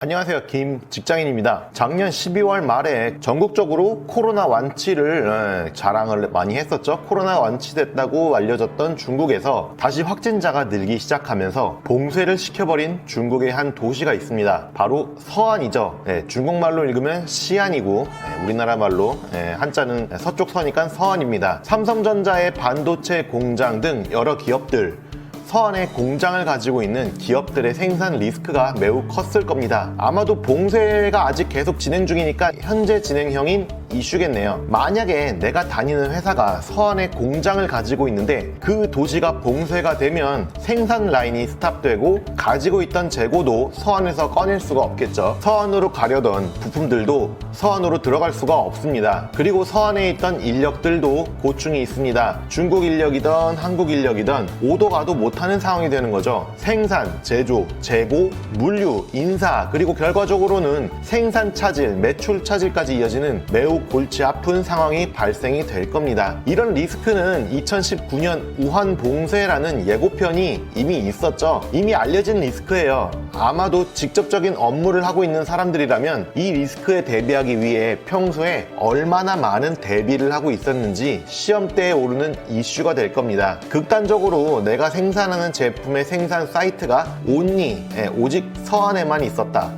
안녕하세요. 김직장인입니다. 작년 12월 말에 전국적으로 코로나 완치를 자랑을 많이 했었죠. 코로나 완치됐다고 알려졌던 중국에서 다시 확진자가 늘기 시작하면서 봉쇄를 시켜버린 중국의 한 도시가 있습니다. 바로 서안이죠. 중국말로 읽으면 시안이고 우리나라 말로 한자는 서쪽 서니까 서안입니다. 삼성전자의 반도체 공장 등 여러 기업들, 서안에 공장을 가지고 있는 기업들의 생산 리스크가 매우 컸을 겁니다. 아마도 봉쇄가 아직 계속 진행 중이니까 현재 진행형인 이슈겠네요. 만약에 내가 다니는 회사가 서안에 공장을 가지고 있는데 그 도시가 봉쇄가 되면 생산 라인이 스탑되고 가지고 있던 재고도 서안에서 꺼낼 수가 없겠죠. 서안으로 가려던 부품들도 서안으로 들어갈 수가 없습니다. 그리고 서안에 있던 인력들도 고충이 있습니다. 중국 인력이든 한국 인력이든 오도 가도 못하는 상황이 되는 거죠. 생산, 제조, 재고, 물류, 인사, 그리고 결과적으로는 생산 차질, 매출 차질까지 이어지는 매우 골치 아픈 상황이 발생이 될 겁니다. 이런 리스크는 2019년 우한 봉쇄라는 예고편이 이미 있었죠. 이미 알려진 리스크예요. 아마도 직접적인 업무를 하고 있는 사람들이라면 이 리스크에 대비하기 위해 평소에 얼마나 많은 대비를 하고 있었는지 시험대에 오르는 이슈가 될 겁니다. 극단적으로 내가 생산하는 제품의 생산 사이트가 오직 서안에만 있었다.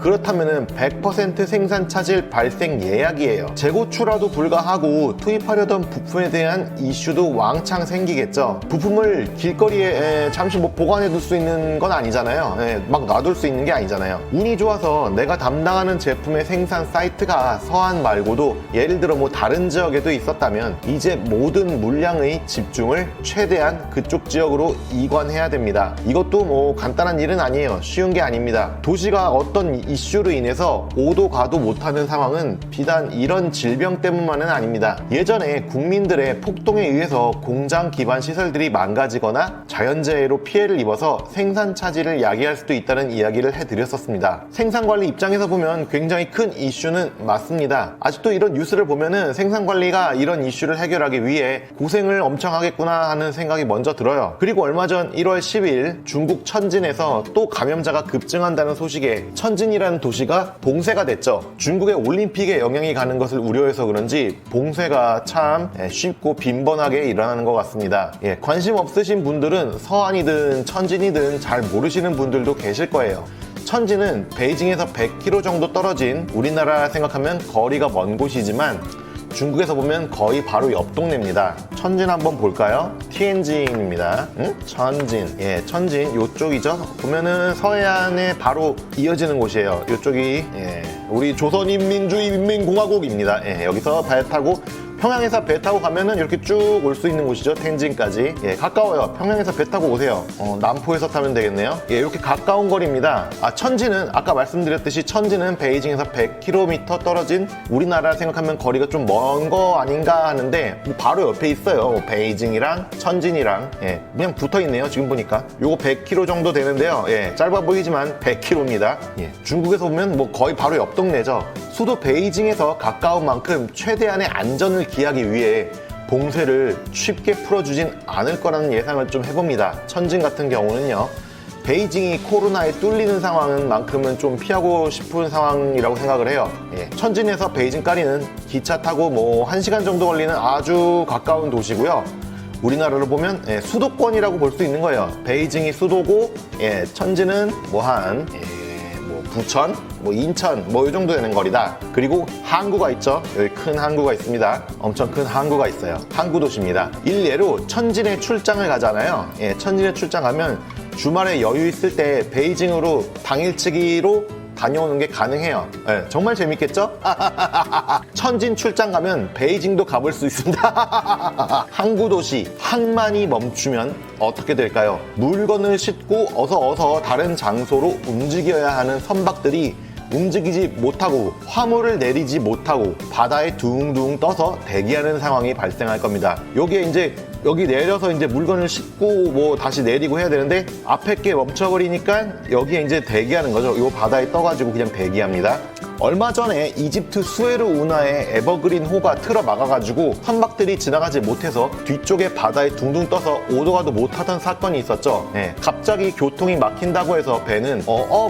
그렇다면 100% 생산 차질 발생 예약이에요. 재고출하도 불가하고 투입하려던 부품에 대한 이슈도 왕창 생기겠죠. 부품을 길거리에 잠시 보관해둘 수 있는 건 아니잖아요. 막 놔둘 수 있는 게 아니잖아요. 운이 좋아서 내가 담당하는 제품의 생산 사이트가 서안 말고도 예를 들어 다른 지역에도 있었다면 이제 모든 물량의 집중을 최대한 그쪽 지역으로 이관해야 됩니다. 이것도 간단한 일은 아니에요. 쉬운 게 아닙니다. 도시가 어떤 이슈로 인해서 오도 가도 못하는 상황은 비단 이런 질병 때문만은 아닙니다. 예전에 국민들의 폭동에 의해서 공장 기반 시설들이 망가지거나 자연재해로 피해를 입어서 생산 차질을 야기할 수도 있다는 이야기를 해드렸었습니다. 생산관리 입장에서 보면 굉장히 큰 이슈는 맞습니다. 아직도 이런 뉴스를 보면은 생산관리가 이런 이슈를 해결하기 위해 고생을 엄청 하겠구나 하는 생각이 먼저 들어요. 그리고 얼마 전 1월 10일 중국 천진에서 또 감염자가 급증한다는 소식에 천진이라는 도시가 봉쇄가 됐죠. 중국의 올림픽에 영향이 가는 것을 우려해서 그런지 봉쇄가 참 쉽고 빈번하게 일어나는 것 같습니다. 관심 없으신 분들은 서안이든 천진이든 잘 모르시는 분들도 계실 거예요. 천진은 베이징에서 100km 정도 떨어진 우리나라 생각하면 거리가 먼 곳이지만 중국에서 보면 거의 바로 옆 동네입니다. 천진 한번 볼까요? 티엔진입니다. 천진. 천진 요쪽이죠. 보면은 서해안에 바로 이어지는 곳이에요. 요쪽이 우리 조선인민주인민공화국입니다. 여기서 배 타고 평양에서 배 타고 가면은 이렇게 쭉 올 수 있는 곳이죠. 텐진까지. 가까워요. 평양에서 배 타고 오세요. 남포에서 타면 되겠네요. 이렇게 가까운 거리입니다. 천진은 아까 말씀드렸듯이 천진은 베이징에서 100km 떨어진 우리나라 생각하면 거리가 좀 먼 거 아닌가 하는데 바로 옆에 있어요. 베이징이랑 천진이랑 그냥 붙어 있네요. 지금 보니까 요거 100km 정도 되는데요. 짧아 보이지만 100km입니다. 중국에서 보면 거의 바로 옆 동네죠. 수도 베이징에서 가까운 만큼 최대한의 안전을 기하기 위해 봉쇄를 쉽게 풀어주진 않을 거라는 예상을 좀 해봅니다. 천진 같은 경우는요. 베이징이 코로나에 뚫리는 상황은 만큼은 좀 피하고 싶은 상황이라고 생각을 해요. 천진에서 베이징까지는 기차 타고 1시간 정도 걸리는 아주 가까운 도시고요. 우리나라로 보면 수도권이라고 볼 수 있는 거예요. 베이징이 수도고 천진은 부천, 인천, 이 정도 되는 거리다. 그리고 항구가 있죠. 여기 큰 항구가 있습니다. 엄청 큰 항구가 있어요. 항구 도시입니다. 일례로 천진에 출장을 가잖아요. 천진에 출장 가면 주말에 여유 있을 때 베이징으로 당일치기로 다녀오는 게 가능해요. 정말 재밌겠죠? 천진 출장 가면 베이징도 가볼 수 있습니다. 항구도시, 항만이 멈추면 어떻게 될까요? 물건을 싣고 어서 다른 장소로 움직여야 하는 선박들이 움직이지 못하고 화물을 내리지 못하고 바다에 둥둥 떠서 대기하는 상황이 발생할 겁니다. 여기에 이제 여기 내려서 이제 물건을 싣고 다시 내리고 해야 되는데 앞에 게 멈춰버리니까 여기에 이제 대기하는 거죠. 이 바다에 떠가지고 그냥 대기합니다. 얼마 전에 이집트 수에르 운하에 에버그린 호가 틀어 막아가지고 선박들이 지나가지 못해서 뒤쪽에 바다에 둥둥 떠서 오도 가도 못하던 사건이 있었죠. 갑자기 교통이 막힌다고 해서 배는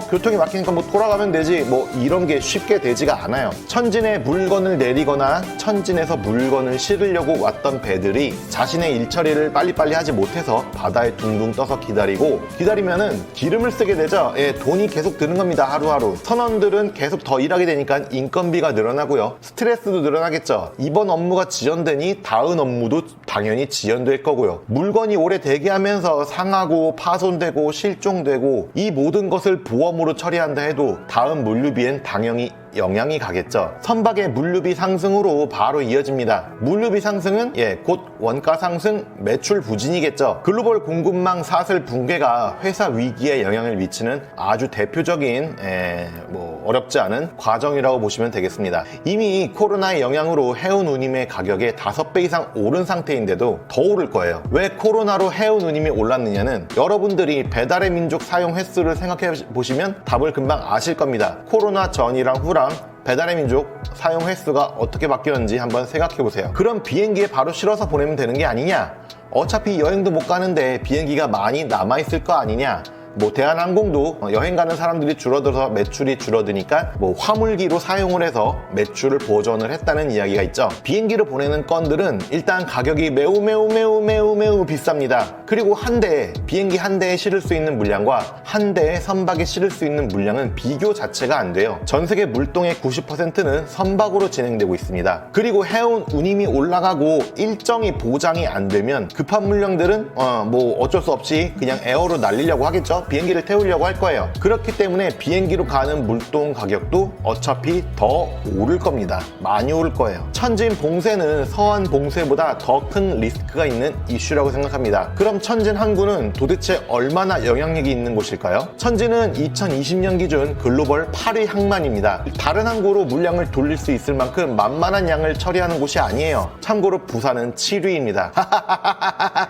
교통이 막히니까 뭐 돌아가면 되지 뭐 이런 게 쉽게 되지가 않아요. 천진에 물건을 내리거나 천진에서 물건을 실으려고 왔던 배들이 자신의 일처리를 빨리빨리 하지 못해서 바다에 둥둥 떠서 기다리면은 기름을 쓰게 되죠. 돈이 계속 드는 겁니다. 하루하루. 선원들은 계속 더 일하게 되니까 인건비가 늘어나고요. 스트레스도 늘어나겠죠. 이번 업무가 지연되니 다음 업무도 당연히 지연될 거고요. 물건이 오래 대기하면서 상하고 파손되고 실종되고 이 모든 것을 보험으로 처리한다 해도 다음 물류비엔 당연히 영향이 가겠죠. 선박의 물류비 상승으로 바로 이어집니다. 물류비 상승은 곧 원가 상승, 매출 부진이겠죠. 글로벌 공급망 사슬 붕괴가 회사 위기에 영향을 미치는 아주 대표적인 어렵지 않은 과정이라고 보시면 되겠습니다. 이미 코로나의 영향으로 해운 운임의 가격이 5배 이상 오른 상태인데도 더 오를 거예요. 왜 코로나로 해운 운임이 올랐느냐는 여러분들이 배달의 민족 사용 횟수를 생각해 보시면 답을 금방 아실 겁니다. 코로나 전이랑 후랑 배달의 민족 사용 횟수가 어떻게 바뀌었는지 한번 생각해 보세요. 그럼 비행기에 바로 실어서 보내면 되는 게 아니냐? 어차피 여행도 못 가는데 비행기가 많이 남아있을 거 아니냐? 대한항공도 여행 가는 사람들이 줄어들어서 매출이 줄어드니까 화물기로 사용을 해서 매출을 보전을 했다는 이야기가 있죠. 비행기로 보내는 건들은 일단 가격이 매우 비쌉니다. 그리고 비행기 한 대에 실을 수 있는 물량과 한 대의 선박에 실을 수 있는 물량은 비교 자체가 안 돼요. 전 세계 물동의 90%는 선박으로 진행되고 있습니다. 그리고 해운 운임이 올라가고 일정이 보장이 안 되면 급한 물량들은 어쩔 수 없이 그냥 에어로 날리려고 하겠죠. 비행기를 태우려고 할 거예요. 그렇기 때문에 비행기로 가는 물동 가격도 어차피 더 오를 겁니다. 많이 오를 거예요. 천진 봉쇄는 서한 봉쇄보다 더 큰 리스크가 있는 이슈라고 생각합니다. 그럼 천진 항구는 도대체 얼마나 영향력이 있는 곳일까요? 천진은 2020년 기준 글로벌 8위 항만입니다. 다른 항구로 물량을 돌릴 수 있을 만큼 만만한 양을 처리하는 곳이 아니에요. 참고로 부산은 7위입니다.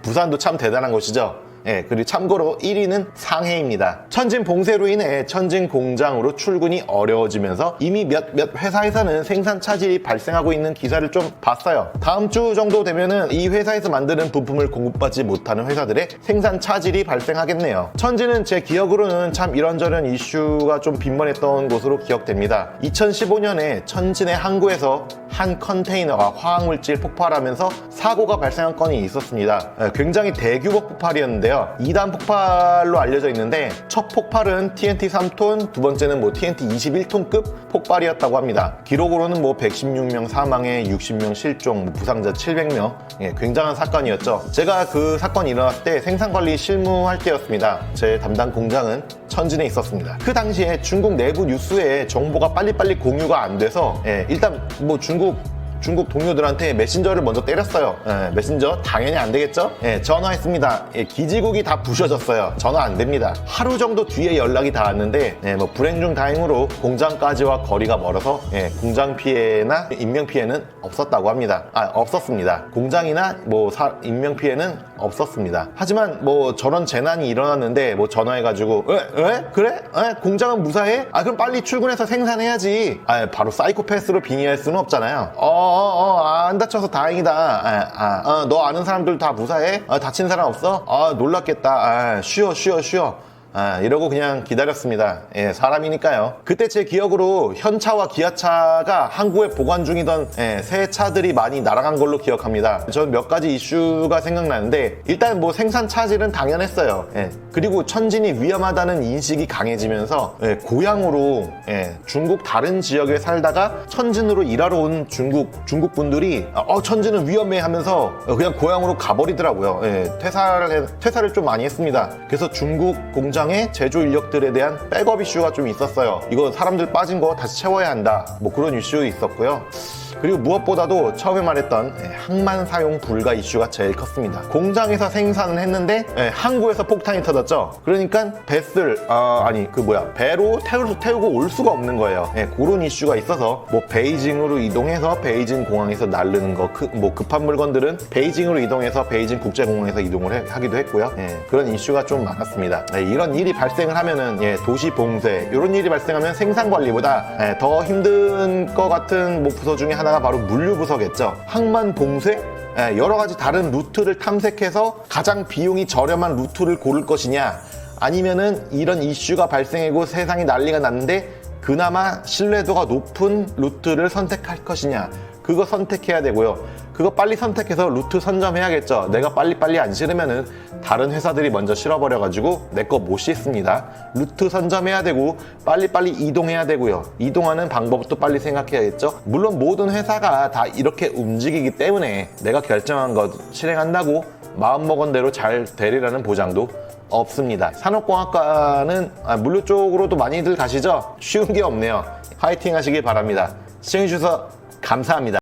부산도 참 대단한 곳이죠. 그리고 참고로 1위는 상해입니다. 천진 봉쇄로 인해 천진 공장으로 출근이 어려워지면서 이미 몇 회사에서는 생산 차질이 발생하고 있는 기사를 좀 봤어요. 다음 주 정도 되면은 이 회사에서 만드는 부품을 공급받지 못하는 회사들의 생산 차질이 발생하겠네요. 천진은 제 기억으로는 참 이런저런 이슈가 좀 빈번했던 곳으로 기억됩니다. 2015년에 천진의 항구에서 한 컨테이너가 화학물질 폭발하면서 사고가 발생한 건이 있었습니다. 굉장히 대규모 폭발이었는데요. 2단 폭발로 알려져 있는데 첫 폭발은 TNT 3톤, 두 번째는 TNT 21톤급 폭발이었다고 합니다. 기록으로는 116명 사망에 60명 실종, 부상자 700명. 굉장한 사건이었죠. 제가 그 사건이 일어났을 때 생산관리 실무할 때였습니다. 제 담당 공장은 천진에 있었습니다. 그 당시에 중국 내부 뉴스에 정보가 빨리빨리 공유가 안 돼서 일단 중국 동료들한테 메신저를 먼저 때렸어요. 메신저 당연히 안 되겠죠? 전화했습니다. 기지국이 다 부셔졌어요. 전화 안 됩니다. 하루 정도 뒤에 연락이 닿았는데 불행 중 다행으로 공장까지와 거리가 멀어서 공장 피해나 인명 피해는 없었다고 합니다. 없었습니다. 공장이나 인명 피해는 없었습니다. 하지만 저런 재난이 일어났는데 전화해가지고 그래? 공장은 무사해? 그럼 빨리 출근해서 생산해야지. 바로 사이코패스로 빙의할 수는 없잖아요. 안 다쳐서 다행이다. 너 아는 사람들 다 무사해? 다친 사람 없어? 놀랐겠다. 쉬어. 이러고 그냥 기다렸습니다. 사람이니까요. 그때 제 기억으로 현차와 기아차가 항구에 보관 중이던 새 차들이 많이 날아간 걸로 기억합니다. 저는 몇 가지 이슈가 생각나는데 일단 생산 차질은 당연했어요. 그리고 천진이 위험하다는 인식이 강해지면서 고향으로 중국 다른 지역에 살다가 천진으로 일하러 온 중국 분들이 천진은 위험해 하면서 그냥 고향으로 가버리더라고요. 퇴사를 좀 많이 했습니다. 그래서 중국 공장의 제조 인력들에 대한 백업 이슈가 좀 있었어요. 이거 사람들 빠진 거 다시 채워야 한다. 그런 이슈 있었고요. 그리고 무엇보다도 처음에 말했던 항만 사용 불가 이슈가 제일 컸습니다. 공장에서 생산을 했는데 항구에서 폭탄이 터졌죠. 그러니까 배로 태우고 올 수가 없는 거예요. 그런 이슈가 있어서 뭐 베이징으로 이동해서 베이징 공항에서 날르는 거, 급한 물건들은 베이징으로 이동해서 베이징 국제공항에서 이동을 하기도 했고요. 그런 이슈가 좀 많았습니다. 이런 일이 발생을 하면은 도시 봉쇄 이런 일이 발생하면 생산 관리보다 더 힘든 것 같은 부서 중에 하나가 바로 물류 부서겠죠. 항만 봉쇄? 여러 가지 다른 루트를 탐색해서 가장 비용이 저렴한 루트를 고를 것이냐, 아니면은 이런 이슈가 발생하고 세상이 난리가 났는데 그나마 신뢰도가 높은 루트를 선택할 것이냐, 그거 선택해야 되고요. 그거 빨리 선택해서 루트 선점해야겠죠. 내가 빨리빨리 안 실으면은 다른 회사들이 먼저 실어버려가지고 내 거 못 싣습니다. 루트 선점해야 되고 빨리빨리 이동해야 되고요. 이동하는 방법도 빨리 생각해야겠죠. 물론 모든 회사가 다 이렇게 움직이기 때문에 내가 결정한 것 실행한다고 마음먹은 대로 잘 되리라는 보장도 없습니다. 산업공학과는 물류 쪽으로도 많이들 가시죠? 쉬운 게 없네요. 화이팅 하시길 바랍니다. 시청해주셔서 감사합니다.